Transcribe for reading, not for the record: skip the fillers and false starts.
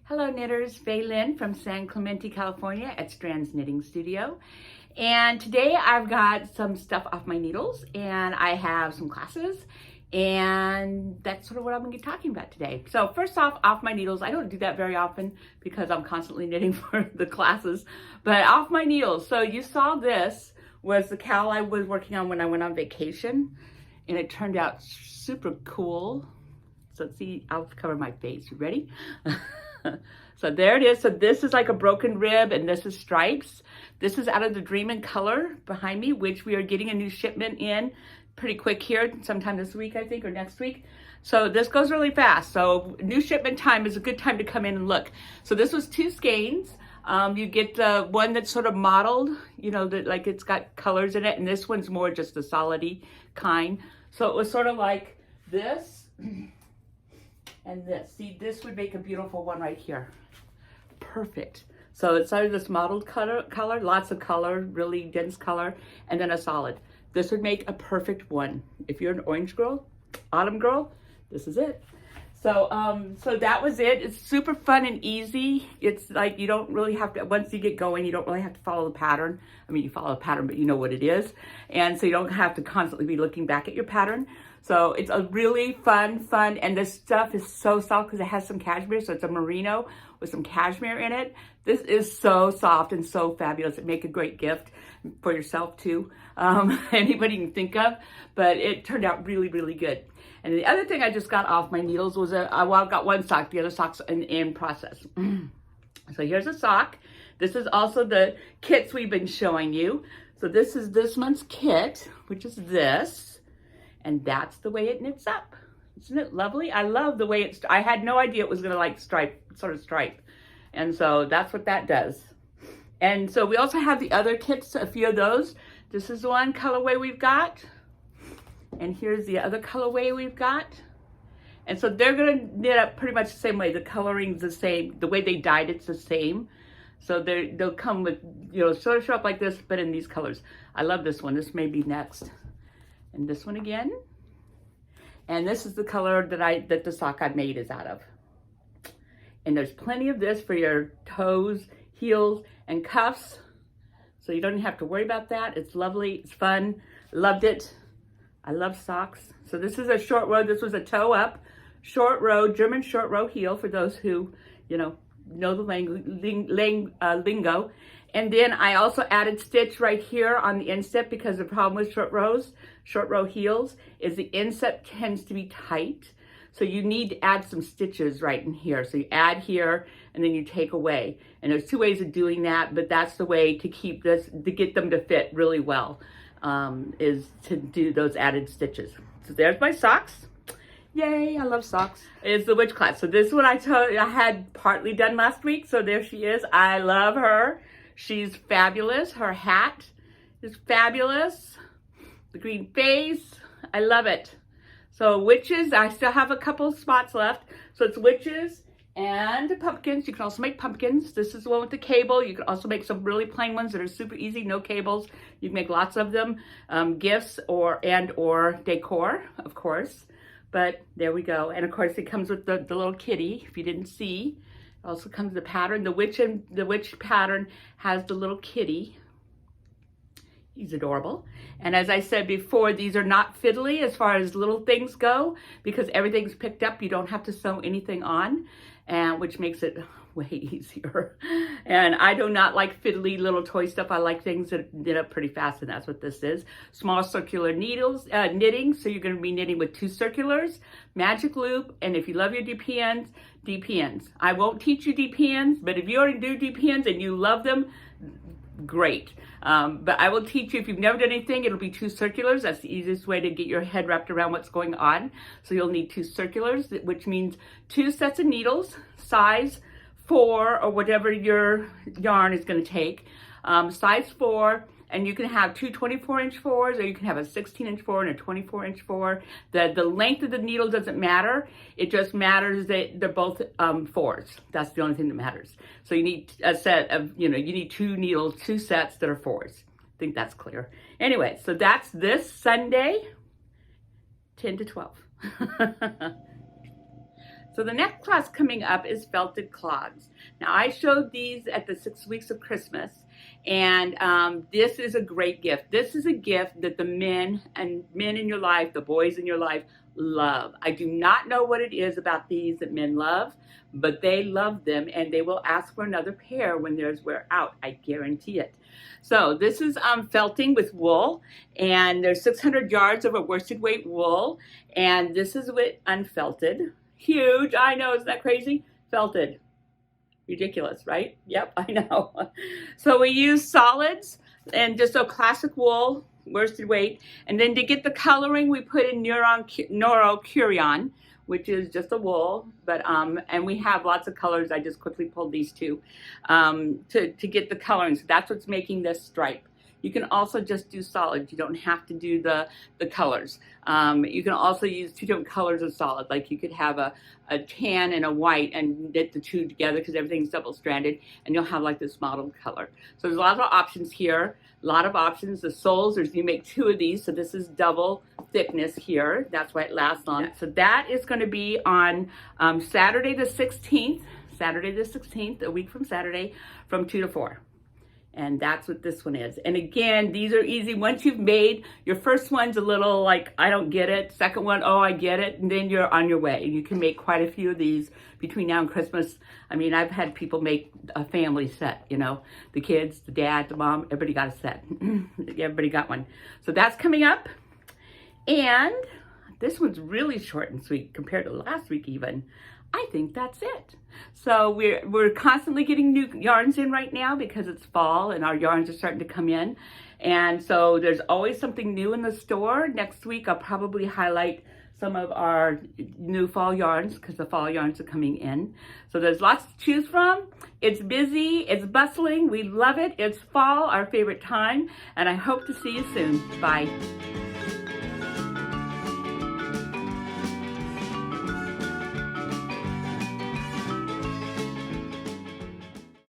Hello knitters, Faye Lynn from San Clemente, California at Strands Knitting Studio. And today I've got some stuff off my needles and I have some classes and that's sort of what I'm going to be talking about today. So first off my needles, I don't do that very often because I'm constantly knitting for the classes, but off my needles. So you saw this was the cowl I was working on when I went on vacation and it turned out super cool. So see, I'll cover my face. You ready? So there it is. So this is like a broken rib and this is stripes. This is out of the Dream in Color behind me, which we are getting a new shipment in pretty quick here, sometime this week, I think, or next week. So this goes really fast. So new shipment time is a good time to come in and look. So this was 2 skeins. You get the one that's sort of modeled, you know, that like it's got colors in it. And this one's more just the solidy kind. So it was sort of like this. And this, see, this would make a beautiful one right here. Perfect. So it's sort of this mottled color, lots of color, really dense color, and then a solid. This would make a perfect one. If you're an orange girl, autumn girl, this is it. So, so that was it. It's super fun and easy. It's like you don't really have to, once you get going, you don't really have to follow the pattern. I mean, you follow the pattern, but you know what it is. And so you don't have to constantly be looking back at your pattern. So it's a really fun, and this stuff is so soft because it has some cashmere. So it's a merino with some cashmere in it. This is so soft and so fabulous. It'd make a great gift for yourself too. Anybody you can think of, but it turned out really, really good. And the other thing I just got off my needles was well, I've got one sock. The other sock's in process. So here's a sock. This is also the kits we've been showing you. So this is this month's kit, which is this. And that's the way it knits up. Isn't it lovely? I love the way it's, I had no idea it was gonna like stripe. And so that's what that does. And so we also have the other kits, a few of those. This is one colorway we've got. And here's the other colorway we've got. And so they're gonna knit up pretty much the same way. The coloring's the same. The way they dyed it's the same. So they'll come with, you know, sort of show up like this, but in these colors. I love this one. This may be next. And this one again. And this is the color that the sock I made is out of. And there's plenty of this for your toes, heels, and cuffs. So you don't have to worry about that. It's lovely, it's fun, loved it. I love socks. So this is a short row. This was a toe up, short row, German short row heel for those who, you know the lingo. And then I also added stitch right here on the instep because the problem with short row heels is the instep tends to be tight. So you need to add some stitches right in here. So you add here and then you take away. And there's 2 ways of doing that, but that's the way to keep this, to get them to fit really well, is to do those added stitches. So there's my socks. Yay, I love socks. It's the witch class. So this is what I had partly done last week. So there she is. I love her. She's fabulous. Her hat is fabulous. The green face, I love it. So witches, I still have a couple spots left. So it's witches and pumpkins. You can also make pumpkins. This is the one with the cable. You can also make some really plain ones that are super easy, no cables. You can make lots of them, gifts or decor, of course. But there we go. And of course it comes with the little kitty, if you didn't see. It also comes the pattern. The witch pattern has the little kitty. He's adorable. And as I said before, these are not fiddly as far as little things go because everything's picked up. You don't have to sew anything on, and which makes it way easier. And I do not like fiddly little toy stuff. I like things that knit up pretty fast, and that's what this is. Small circular needles, knitting. So you're going to be knitting with 2 circulars, magic loop, and if you love your DPNs, DPNs. I won't teach you DPNs, but if you already do DPNs and you love them, great. But I will teach you, if you've never done anything, it'll be 2 circulars. That's the easiest way to get your head wrapped around what's going on. So you'll need 2 circulars, which means 2 sets of needles, size 4 or whatever your yarn is going to take, size 4, and you can have 2 24-inch 4s, or you can have a 16-inch 4 and a 24-inch 4. The length of the needle doesn't matter. It just matters that they're both 4s. That's the only thing that matters. So you need a set of, you need 2 needles, 2 sets that are 4s. I think that's clear. Anyway, so that's this Sunday, 10 to 12. So the next class coming up is felted clogs. Now I showed these at the 6 weeks of Christmas, and this is a great gift. This is a gift that the men in your life, the boys in your life, love. I do not know what it is about these that men love, but they love them, and they will ask for another pair when theirs wear out. I guarantee it. So this is felting with wool, and there's 600 yards of a worsted weight wool, and this is with unfelted. Huge, I know, isn't that crazy? Felted. Ridiculous, right? Yep, I know. So we use solids and just a classic wool, worsted weight. And then to get the coloring, we put in Neurocurion, which is just a wool, but and we have lots of colors. I just quickly pulled these two to get the coloring. So that's what's making this stripe. You can also just do solids. You don't have to do the colors. You can also use two different colors of solid. Like you could have a tan and a white and knit the two together because everything's double-stranded, and you'll have like this mottled color. So there's a lot of options here. A lot of options. The soles, you make two of these, so this is double thickness here. That's why it lasts long. So that is going to be on Saturday the 16th. Saturday the 16th, a week from Saturday, from 2 to 4. And that's what this one is. And again, these are easy. Once you've made, your first one's a little like, I don't get it. Second one, oh, I get it. And then you're on your way. And you can make quite a few of these between now and Christmas. I mean, I've had people make a family set, you know. The kids, the dad, the mom, everybody got a set. Everybody got one. So that's coming up. And this one's really short and sweet compared to last week even. I think that's it. So we're constantly getting new yarns in right now because it's fall and our yarns are starting to come in. And so there's always something new in the store. Next week I'll probably highlight some of our new fall yarns because the fall yarns are coming in. So there's lots to choose from. It's busy, it's bustling, we love it. It's fall, our favorite time, and I hope to see you soon. Bye.